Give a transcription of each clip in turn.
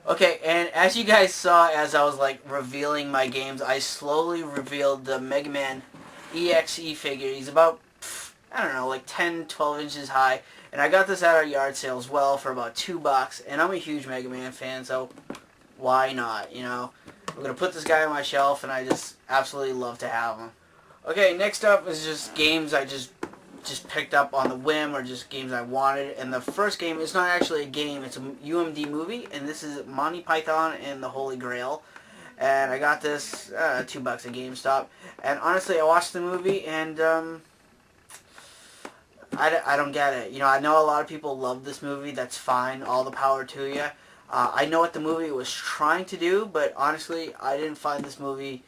Okay, and as you guys saw, as I was like revealing my games, I slowly revealed the Mega Man EXE figure. He's about, I don't know, like 10, 12 inches high. And I got this at our yard sale as well for about $2. And I'm a huge Mega Man fan, so why not, you know? I'm going to put this guy on my shelf, and I just absolutely love to have him. Okay, next up is just games I just picked up on the whim, or just games I wanted. And the first game is not actually a game, it's a UMD movie, and this is Monty Python and the Holy Grail. And I got this $2 at GameStop. And honestly, I watched the movie, and I don't get it. You know, I know a lot of people love this movie. That's fine. All the power to you. I know what the movie was trying to do, but honestly, I didn't find this movie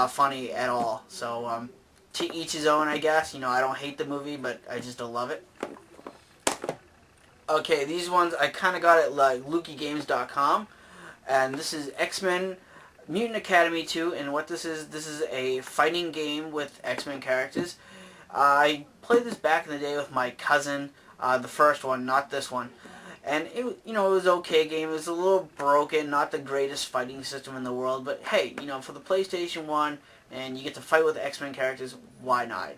funny at all. So, to each his own, I guess. You know, I don't hate the movie, but I just don't love it. Okay, these ones I kind of got at like LukeyGames.com, and this is X-Men Mutant Academy 2, and what this is a fighting game with X-Men characters. I played this back in the day with my cousin, the first one, not this one. And it, you know, it was an okay game. It was a little broken, not the greatest fighting system in the world, but hey, you know, for the PlayStation 1, and you get to fight with X-Men characters, why not?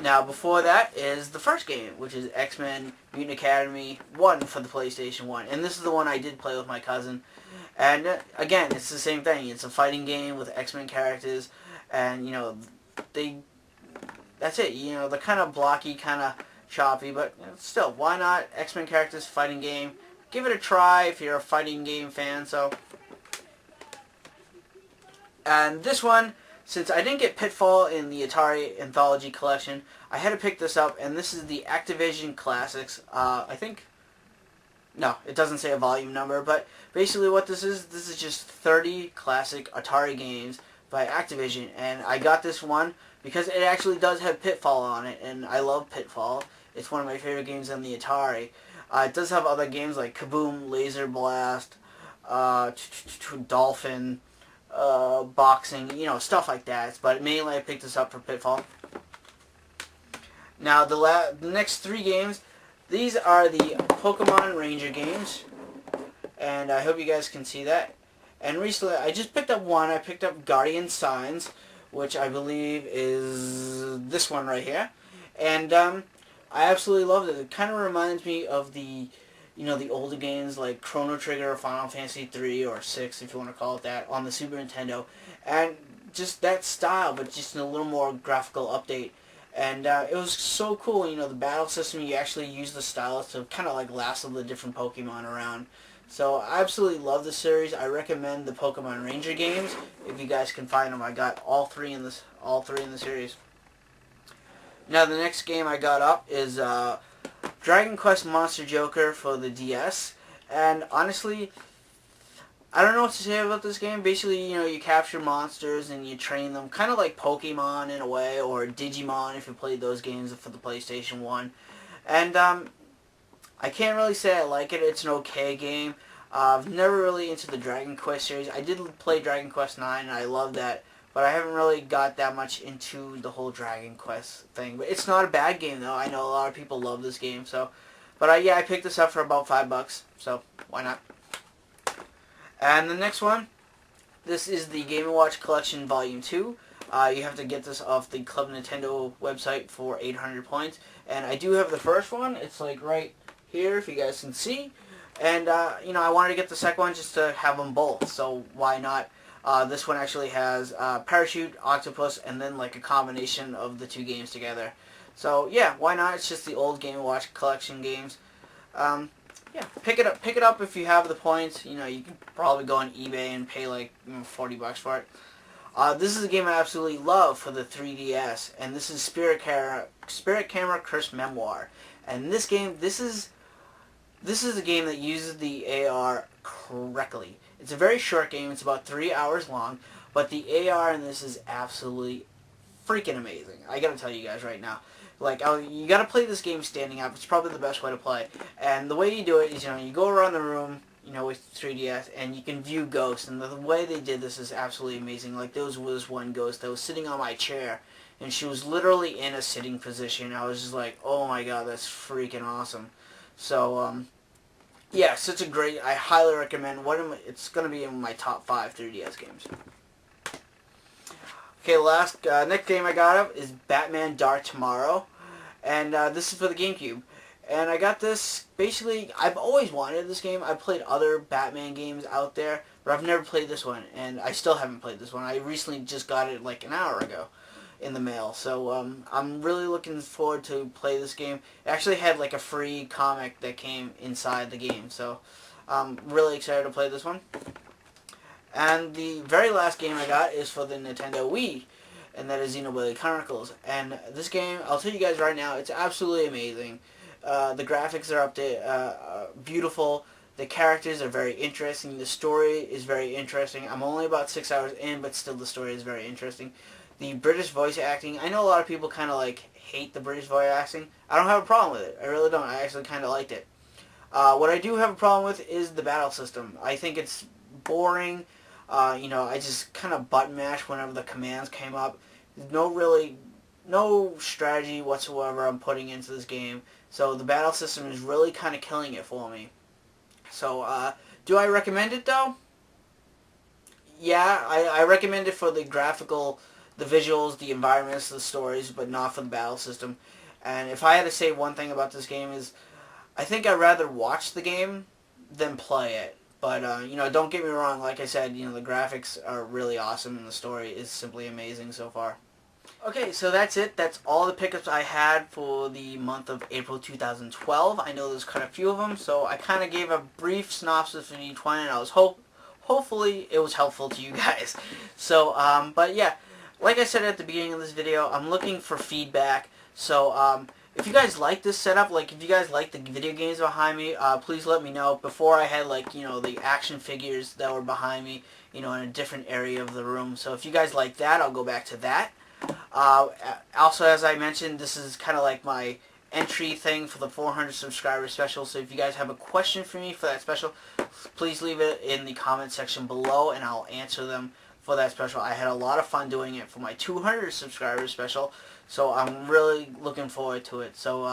Now, before that is the first game, which is X-Men Mutant Academy 1 for the PlayStation 1. And this is the one I did play with my cousin. And, again, it's the same thing. It's a fighting game with X-Men characters, and, you know, that's it. You know, they're kind of blocky, kind of choppy, but you know, still, why not? X-Men characters, fighting game. Give it a try if you're a fighting game fan. So, and this one, since I didn't get Pitfall in the Atari Anthology Collection, I had to pick this up, and this is the Activision Classics. I think, no, it doesn't say a volume number, but basically what this is just 30 classic Atari games by Activision, and I got this one because it actually does have Pitfall on it, and I love Pitfall. It's one of my favorite games on the Atari. It does have other games like Kaboom, Laser Blast, Dolphin, boxing, you know, stuff like that. But mainly I picked this up for Pitfall. Now the next three games, these are the Pokemon Ranger games, and I hope you guys can see that. And recently I just picked up one. I picked up Guardian Signs, which I believe is this one right here. And I absolutely loved it. It kind of reminds me of the, you know, the older games like Chrono Trigger or Final Fantasy 3 or 6, if you want to call it that, on the Super Nintendo. And just that style, but just in a little more graphical update. And it was so cool, you know, the battle system, you actually use the stylus to kind of like lasso the different Pokemon around. So I absolutely love the series. I recommend the Pokemon Ranger games if you guys can find them. I got all three in the series. Now the next game I got up is Dragon Quest Monster Joker for the DS, and honestly, I don't know what to say about this game. Basically, you know, you capture monsters and you train them, kind of like Pokemon in a way, or Digimon if you played those games for the PlayStation 1. And I can't really say I like it. It's an okay game. I've never really into the Dragon Quest series. I did play Dragon Quest 9 and I love that, but I haven't really got that much into the whole Dragon Quest thing. But it's not a bad game though. I know a lot of people love this game, so. But yeah, I picked this up for about $5, so why not? And the next one, this is the Game & Watch Collection Volume 2. You have to get this off the Club Nintendo website for 800 points. And I do have the first one. It's like right here, if you guys can see. And, you know, I wanted to get the second one just to have them both, so why not? This one actually has Parachute, Octopus, and then like a combination of the two games together. So, yeah, why not? It's just the old Game & Watch Collection games. Yeah, pick it up if you have the points. You know, you can probably go on eBay and pay like $40 for it. This is a game I absolutely love for the 3DS, and this is Spirit Camera Curse Memoir. And this game, this is a game that uses the AR correctly. It's a very short game. It's about 3 hours long, but the AR in this is absolutely freaking amazing. I gotta tell you guys right now. Like, you gotta play this game standing up. It's probably the best way to play. And the way you do it is, you know, you go around the room, you know, with 3DS, and you can view ghosts. And the way they did this is absolutely amazing. Like, there was one ghost that was sitting on my chair, and she was literally in a sitting position. I was just like, oh my god, that's freaking awesome. So, Yeah, such a great. I highly recommend. It's going to be in my top 5 3DS games. Okay, next game I got up is Batman Dark Tomorrow, and this is for the GameCube. And I got this, basically, I've always wanted this game. I've played other Batman games out there, but I've never played this one, and I still haven't played this one. I recently just got it like an hour ago in the mail, so I'm really looking forward to play this game. It actually had like a free comic that came inside the game, so I'm really excited to play this one. And the very last game I got is for the Nintendo Wii, and that is Xenoblade Chronicles. And this game, I'll tell you guys right now, it's absolutely amazing. The graphics are beautiful. The characters are very interesting. The story is very interesting. I'm only about 6 hours in, but still the story is very interesting. The British voice acting, I know a lot of people kind of like hate the British voice acting. I don't have a problem with it. I really don't. I actually kind of liked it. What I do have a problem with is the battle system. I think it's boring. I just kind of button mash whenever the commands came up. There's no strategy whatsoever I'm putting into this game. So the battle system is really kind of killing it for me. So, do I recommend it though? Yeah, I recommend it for the visuals, the environments, the stories, but not for the battle system. And if I had to say one thing about this game is, I think I'd rather watch the game than play it. But, don't get me wrong, like I said, the graphics are really awesome and the story is simply amazing so far. Okay, so that's it. That's all the pickups I had for the month of April 2012. I know there's quite a few of them, so I kind of gave a brief synopsis of each one, and hopefully it was helpful to you guys. So, but yeah, like I said at the beginning of this video, I'm looking for feedback. So, if you guys like this setup, like if you guys like the video games behind me, please let me know. Before I had the action figures that were behind me, in a different area of the room. So if you guys like that, I'll go back to that. Also, as I mentioned, this is kind of like my entry thing for the 400 subscriber special. So if you guys have a question for me for that special, please leave it in the comment section below and I'll answer them for that special. I had a lot of fun doing it for my 200 subscriber special, so I'm really looking forward to it. So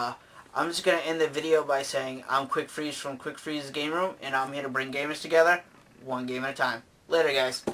I'm just going to end the video by saying I'm Quick Freeze from Quick Freeze's Game Room, and I'm here to bring gamers together one game at a time. Later, guys.